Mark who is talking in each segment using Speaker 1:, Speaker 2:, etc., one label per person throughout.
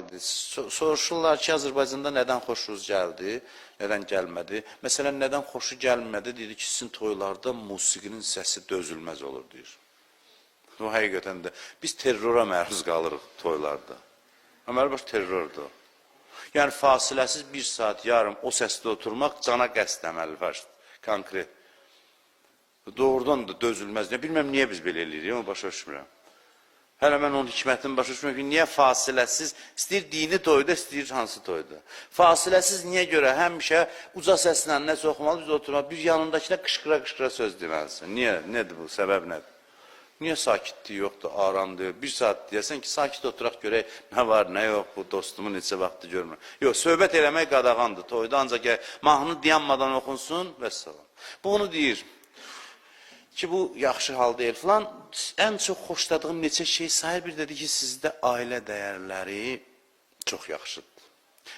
Speaker 1: idi. Soruşurlar ki, Azərbaycanda nədən xoşunuz gəldi, nədən gəlmədi? Məsələn, nədən xoşu gəlmədi? Dedi ki, sizin toylarda musiqinin səsi dözülməz olur, deyir. Bu, həqiqətən də, biz terrora məruz qalırıq toylarda. Əməli baş terrordur. Yəni, fasiləsiz bir saat, yarım o səsdə oturmaq cana qəsd əməli var, konkret. Doğrudan da dözülməz. Bilməm, niyə biz belə eləyirik, ama başa düşmürəm. Hələ mən onun hikmətini başa düşmürəm ki, niyə fasiləsiz, istəyir dini toyda, istəyir hansı toyda. Fasiləsiz niyə görə həmişə uca səslə nəsə oxumalı, biz oturmalı, bir yanındakına qışqıra-qışqıra söz deməlisin. Niyə? Nədir bu? Səbəb nədir? Niyə sakitlik yoxdur, aramdır? Bir saat deyəsən ki, sakit oturaq görək, nə var, nə yox, bu dostumu neçə vaxtı görmürəm. Yox, söhbət eləmək qadağandır toyda, ancaq mahnı dayanmadan oxunsun və salam. Bu, onu deyir ki, bu yaxşı hal deyil filan. Ən çox xoşladığım neçə şey sayır, bir dedi ki, sizdə ailə dəyərləri çox yaxşıdır.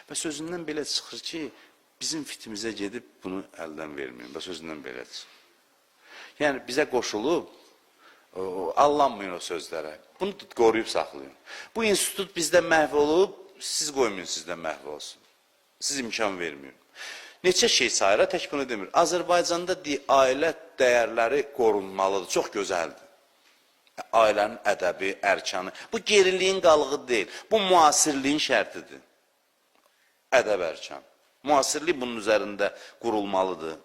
Speaker 1: Və sözündən belə çıxır ki, bizim fitimizə gedib bunu əldən verməyin. Və sözündən belə çıxır. Yəni, bizə qoşulub, allanmayın o sözlərə. Bunu qoruyub saxlayın. Bu institut bizdə məhv olub, siz qoymayın sizdə məhv olsun. Siz imkan verməyin. Neçə şey sayıra, tək bunu demir. Azərbaycanda ailə dəyərləri qorunmalıdır, çox gözəldir. Ailənin ədəbi, ərkanı. Bu geriliyin qalığı deyil, bu müasirliyin şərtidir. Ədəb ərkan. Müasirlik bunun üzərində qurulmalıdır.